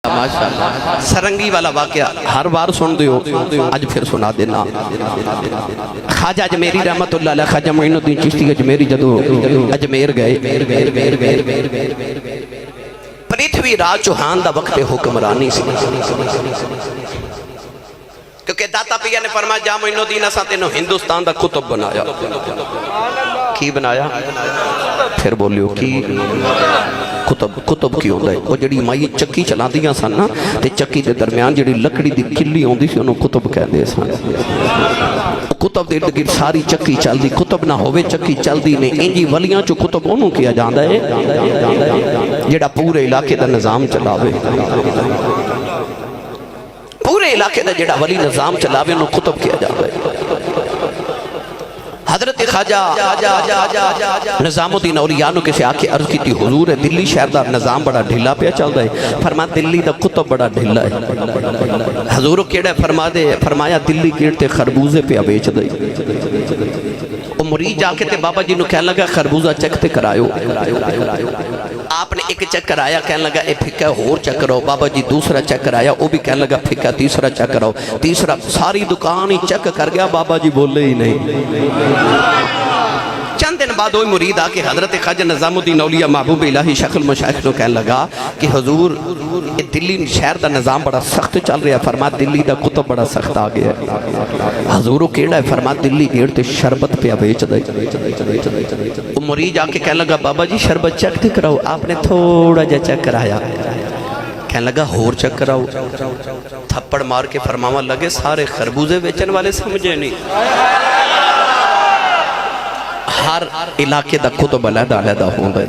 माशाअल्लाह। सरंगी वाला वाकया हर बार सुन दियो, आज फिर सुना देना। ख्वाजा अजमेरी रहमतुल्लाह अलैह, ख्वाजा मोइनुद्दीन चिश्ती अजमेरी जदों अजमेर गए, पृथ्वी राज चौहान दा वक्त हुक्मरानी सी, क्योंकि दाता पिया ने फरमाया जा मोइनुद्दीन असा तेनों हिंदुस्तान दा कुतुब बनाया। की बनाया? फिर बोलियो की? कुतुब। कुतुब की होंदा है? वो जिहड़ी माई चक्की चलांदियां सन ना, ते चक्की दे दरम्यान जिहड़ी लकड़ी दी किल्ली आउंदी सी उहनूं कुतुब कहंदे सन। कुतुब दे इर्द गिर्द सारी चक्की चलदी, कुतुब ना होवे चक्की चलदी नहीं। इंजी वलियां चों कुतुब उहनूं किया जांदा है जिहड़ा पूरे इलाके दा निज़ाम चलावे। पूरे इलाके का जिहड़ा वली निज़ाम चलावे उन्होंने कुतुब किया जाता है। हजरत ख्वाजा निज़ामुद्दीन औलिया नूं किसी आके अर्ज की, हुजूर है दिल्ली शहर का निज़ाम बड़ा ढीला पिया चलता है। फरमा दिल्ली का कुतुब बड़ा ढीला है। हजूर केड़ा फरमा दे? फरमाया दिल्ली गेट ते खरबूजे पिया बेच दे। वो मुरीद जाके ते बाबा जी नूं कहन लगा खरबूजा चेक ते करायो। आपने एक चेक कराया, कहने लगा ये फिक्का, होर चेक कराओ। बाबा जी दूसरा चेक कराया, वो भी कहने लगा फिक्का, तीसरा चेक कराओ। तीसरा, सारी दुकान ही चेक कर गया, बाबा जी बोले ही नहीं। चंद दिन बाद वही मुरीद आके हजरत ख्वाजा निज़ामुद्दीन औलिया महबूब इलाही शक्ल मशाइख को कहने लगा कि हुजूर ये दिल्ली शहर का निज़ाम बड़ा सख्त चल रहा। फरमा दिल्ली का कुतुब बड़ा सख्त आ गया। हजूर केड़ा है? फरमा दिल्ली गेट ते शरबत पिया बेच दे। मुरीद आके कहने लगा बाबा जी शरबत चेक ते कराओ। आपने थोड़ा जा चेक कराया, कहने लगा होर चेक कराओ। थप्पड़ मार के फरमावा लगे सारे खरबूजे बेचने वाले समझे नहीं। हर इलाके का कुतुब अलहदा अलहदा होंदा है।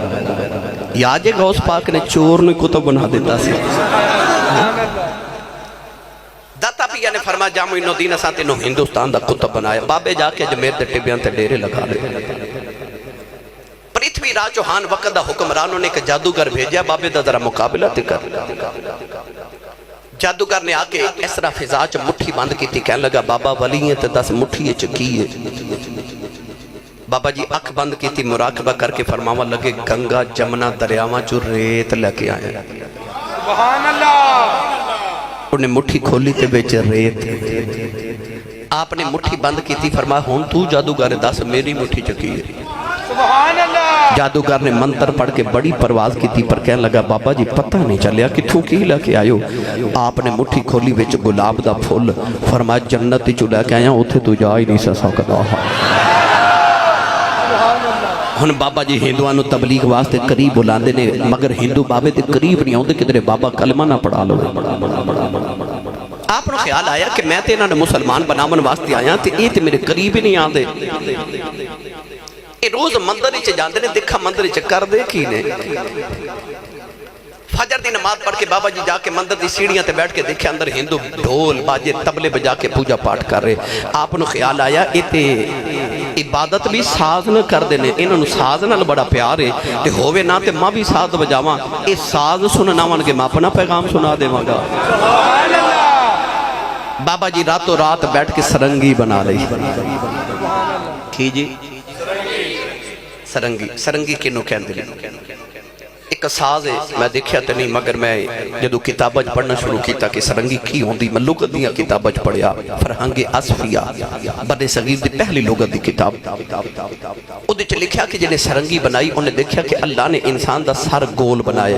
याद है गौस पाक ने चोर ने कुतुब बना दिता सी। दाता पिया ने फरमाया जा मोइनुद्दीन असा तेनों हिंदुस्तान का कुतुब बनाया। बाबे जाके अजमेर के टिब्बियां ते डेरे लगा ले। पृथ्वी राज चौहान वक्त का हुक्मरान ने एक जादूगर भेजा, बाबे का जरा मुकाबला ते कर। जादूगर ने आके इस तरह फिजा च मुट्ठी बंद की, कहने लगा बाबा वली है तो दस मुट्ठी च की है। बाबा जी अख बंद की, मुराकबा करके फरमावा लगे गंगा जमुना दरियावां चो रेत लेके आए। सुभान अल्लाह। उन्हें मुट्ठी खोली ते बेच रेत। आपने मुट्ठी बंद की, फरमाया हुण तू जादूगर दस मेरी मुट्ठी च की है। सुभान अल्लाह। जादूगर ने मंत्र पढ़ के बड़ी परवाज की, पर कहने लगा बाबा जी पता नहीं चलिया कित्थों की लेके आयो। आपने मुट्ठी खोली विच गुलाब दा फुल, फरमाया जन्नत चो लैके आया, उत्थे तू जा ही नहीं सकदा। हुण बाबा जी हिंदुआं नूं तबलीग वास्ते करीब बुलाते ने, मगर हिंदू बाबे ते करीब नहीं आउंदे, किधरे बाबा कलमा ना पढ़ा लो। आपनूं ख्याल आया कि मैं ते इन्हां नूं मुसलमान बनावन वास्ते आया ते ये ते मेरे करीब ही नहीं आते। ये रोज मंदिर च जाते ने, देखा मंदिर च करदे की ने। फजर की नमाज पढ़ के बाबा जी जाके मंदिर की सीढ़ियां ते बैठ के देखे अंदर हिंदू ढोल बाजे तबले बजा के पूजा पाठ कर रहे। आपनूं ख्याल आया इते इबादत भी साज न करते हैं, इन्होंने साज नाल बड़ा प्यार है। ते होवे ना ते मैं भी साज बजावां, ये साज सुनना मन के मैं अपना पैगाम सुना देवांगा। बाबा जी रातों रात बैठ के सरंगी बना रही। की जी? सरंगी। सरंगी किनू कहंदे ने? एक साज है, मैं देखा तो नहीं, मगर मैं जो किताबों पढ़ना शुरू किया कि सरंगी की होंदी, मैं लुगत दी किताबों पढ़िया। फरहंगे असफिया बड़े सगीर की पहली लुगत की किताब, उहदे च लिखा कि जिन्हें सरंगी बनाई उन्हें देखा कि अल्लाह ने इंसान का सर गोल बनाया।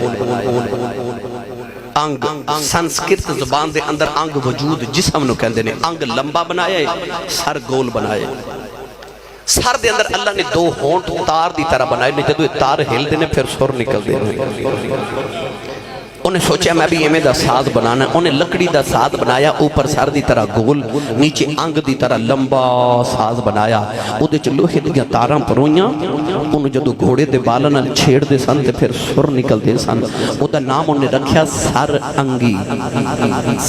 अंग संस्कृत जुबान के अंदर अंग वजूद जिसम नूं कहंदे ने, अंग लंबा बनाया है, सर गोल बनाया। सर दे अंदर अल्लाह ने दो होंठ तार की तरह बनाए ने, जो तार हिलते हैं फिर सुर निकलते हैं। उन्हें सोचा मैं भी इवें दा साज बनाना। उन्हें लकड़ी का साज बनाया, ऊपर सर की तरह गोल, नीचे अंग की तरह लंबा साज बनाया। उहदे च लोहे दी तारां परोईयां, उन्हें जो घोड़े के बालों नाल छेड़ते सन तो फिर सुर निकलते सन। उसका नाम उन्हें रखा सर अंगी।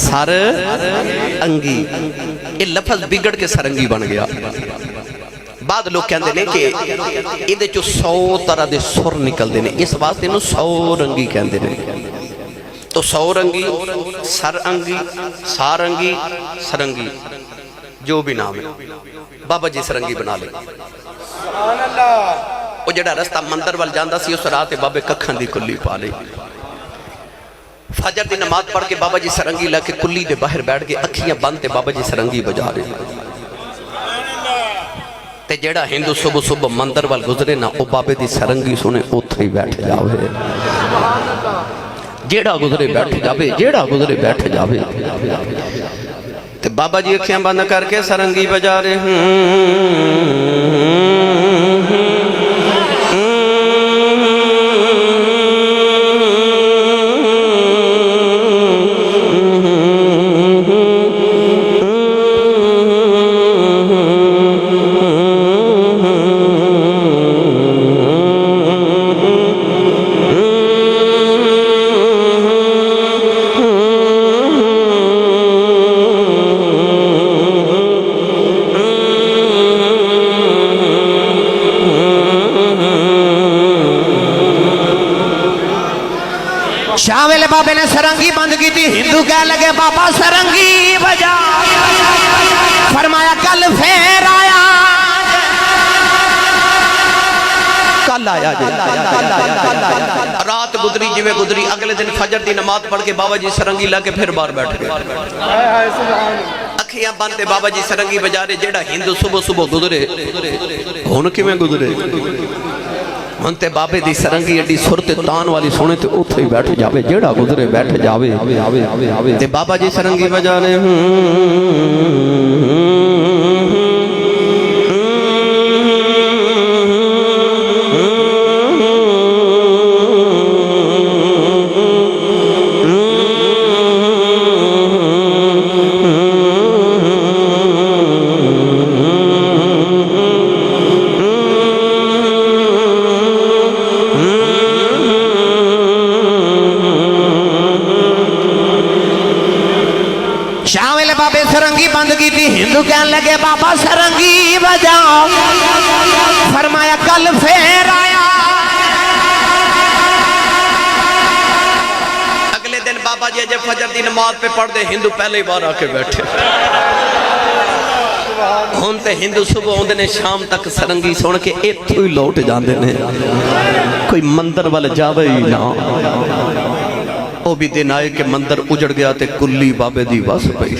सर अंगी ये लफज बिगड़ के सरंगी बन गया। बाद लोग कहते हैं कि ये 100 तरह के सुर निकलते हैं, इस वास्ते इन्हूं 100 रंगी कहते हैं। तो 100 रंगी, सर अंगी, सारंगी, सरंगी, जो भी नाम है, बाबा जी सरंगी बना ले। वो जो रास्ता मंदिर वाल जाता सी, उस राह बाबे कखां दी कुल्ली पा ली। फजर की नमाज पढ़ के बाबा जी सरंगी लैके कुली के बाहर बैठ के अखियां बंद ते बाबा जी सरंगी बजा रहे। ते जेड़ा हिंदू सुबह सुबह मंदिर वाल गुजरे ना वो बाबे की सरंगी सुने उत्थे ही बैठ जावे। जेड़ा गुजरे बैठ जावे, जेड़ा गुजरे बैठ जावे। ते बाबा जी अखियां बंद करके सरंगी बजा रहे। शामिल बाबे ने सरंगी बंद की थी। हिंदू कह लगे बाबा सरंगी बजा। फरमाया कल फिर आया, कल आया जी, रात गुजरी जिवें गुजरी। अगले दिन फजर की नमाज पढ़ के बाबा जी सरंगी लाके फिर बाहर बैठ गए। अखियां बंद ते बाबा जी सरंगी बजा रहे। जेड़ा हिंदू सुबह सुबह गुजरे हुण किवें गुजरे? हुण ते बाबे दी सरंगी एडी सुर ते तान वाली सुने ते उत्थे ही बैठ जावे। जेड़ा गुजरे बैठ जावे। ते बाबा जी सरंगी बजा रहे। शामिल बाबे सरंगी बंद की थी। हिंदू कह लगे बाबा सरंगी बजा। फरमाया कल फिर आया। अगले दिन बाबा जी जब फजर की नमाज पे पढ़ते हिंदू पहले ही बाहर आके बैठे। हुण ते हिंदू सुबह आउंदे ने शाम तक सरंगी सुन के इत्थों ही लौट जाते ने। कोई मंदिर वाल जावे ही ना। वो भी दिन आए कि मंदिर उजड़ गया ते कुल्ली बाबे दी बस पई।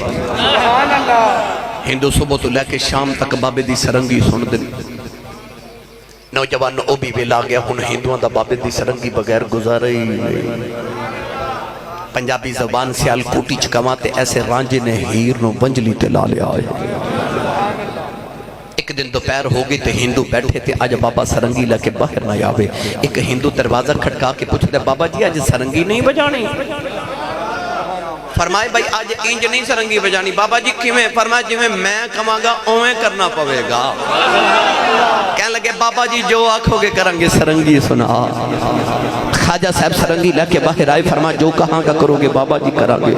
हिंदू सुबह तो लैके शाम तक बाबे दी सरंगी सुनते। नौजवान वो भी वेला आ गया। हुण हिंदुओं का बाबे दी सरंगी बगैर गुजारा ही नहीं। पंजाबी जबान सियालकोटी च कमा ते ऐसे रांझे ने हीर नूं वंजली ते ला लिया। एक दिन दोपहर हो गई तो हिंदू बैठे थे। अज बाबा सरंगी लैके बाहर ना आवे। एक हिंदू दरवाजा खटका के पूछते बाबा जी अज सरंगी नहीं बजानी? फरमाए भाई अज इंज नहीं सरंगी बजानी। बाबा जी किवें? फरमाया जिवें मैं कमांगा उवें करना पवेगा। कह लगे बाबा जी जो आखोगे करेंगे। सरंगी सुना। ख्वाजा साहब सरंगी लैके बाहर आए। फरमा जो कहाँ का करोगे बाबा जी करांगे।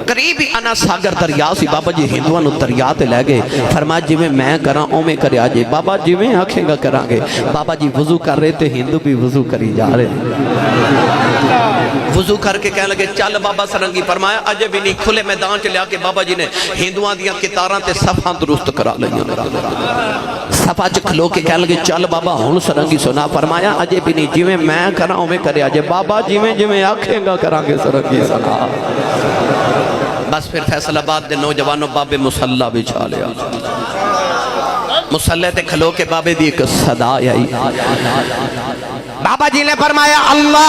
करीब ही अना सागर दरिया सी। बाबा जी हिंदुओं नूं दरिया ते लै गए। फरमा जिवें मैं करा उवें करया जे। बाबा जिवें आखेगा करांगे। बाबा जी वजू कर रहे थे हिंदू भी वजू करी जा रहे। वजू करके कह लगे चल बाबा सरंगी। फरमाया अजे भी नहीं। खुले मैदान च लिया के बाबा जी ने हिंदुओं दी कितारां ते सफा दुरुस्त करा लईयां। सफा च खलो के कह लगे चल बाबा हुण सरंगी सुना। फरमाया अजे भी नहीं। जिवें मैं करा उवें करया जे। बाबा जिवें जिवें आखेगा करांगे सरंगी सुना। बस फिर फैसलाबाद दे नौजवानों बाबे मुसल्ला बिछा लिया। मुसल्ले ते खलो के बाबे दी एक सदा आई। बाबा जी ने फरमाया अल्लाह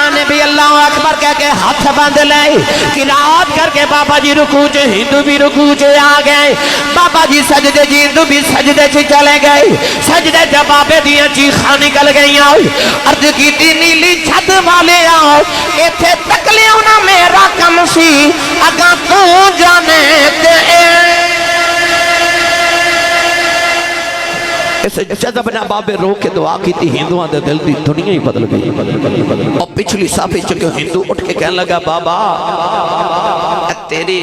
ने भी अल्लाह अकबर कह के हाथ बांध ले। किरात करके बाबा जी रुकू च हिंदू भी रुकू च आ गए। बाबा जी सजदे जी हिंदू भी सजदे च चले गए। सजदे च बाबे दियां चीखां निकल गई। अर्ज की नीली छत वाले आओ इथे तक लिया ना मेरा कम सी अगा तू जाने ते जदबना बाबे रो के दुआ की हिंदुओं के दिल की दुनिया ही बदल गई। और पिछली साफे च हिंदू उठ के कहने लगा बाबा तेरी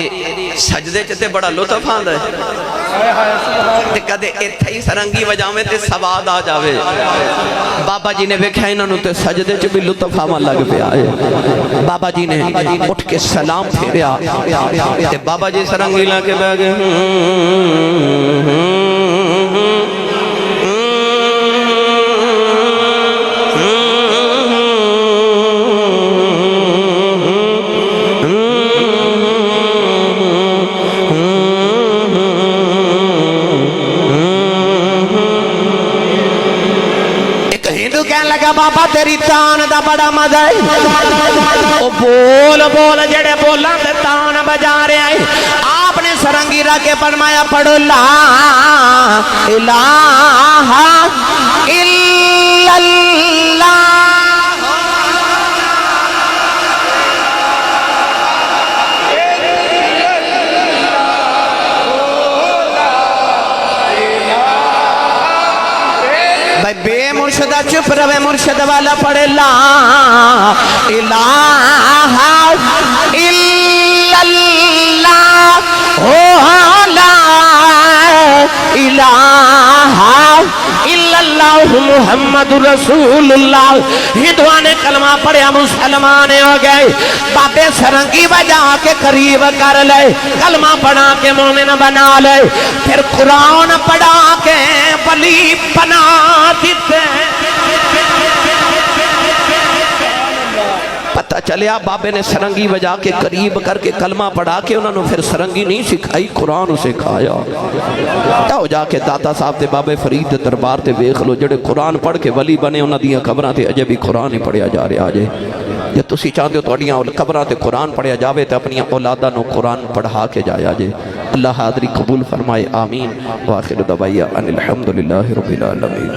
सजदे च ते बड़ा लुत्फ आंदा है। कदे इत्थे ही सरंगी वजावे ते सवाद आ जावे। बाबा जी ने वेख्या इन्हों ते सजदे च भी लुत्फ आवन लग पिया है। बाबा जी ने उठ के सलाम फेरिया ते बाबा जी सरंगी ला के बह गए। कह लगा बाबा तेरी तान दा बड़ा मजा है। ओ बोल बोल जेड़े बोलां ते तान बजा रहा है। आपने सरंगी रख के फरमाया पढ़ो ला इलाहा इल्लल्लाह। भाई बेमुर्शदा चुप रहे, मुर्शद वाला पढ़े ला इलाहा इल्लल्लाह हो ला इलाहा इल्लल्लाह मुहम्मदुर रसूलुल्लाह। हिंदुआ ने कलमा पढ़िया मुसलमान हो गए। बाबे सरंगी बजा के करीब कर ले, कलमा पढ़ा के मोमिन बना ले, फिर कुरान पढ़ा के वली बना देते। पता चलिया बाबे ने सरंगी बजा के करीब करके कलमा पढ़ा के उन्होंने फिर सरंगी नहीं सिखाई, कुरान सिखाया। तो जाके दाता साहब ते बाबे फरीद दे दरबार ते वेख लो, जेडे कुरान पढ़ के वली बने उन्हों दी कबरां ते अजे भी कुरान ही पढ़िया जा रहा अजे। जे तुसी चाहते हो तुहाडियां कबरां ते कुरान पढ़िया जावे तो अपनी औलादा नूं कुरान पढ़ा के जाया जे। अल्लाह हाज़री कबूल फरमाए, आमीन। व आखिर दवाइया अनिल हम्दुलिल्लाहि रब्बिल आलमीन।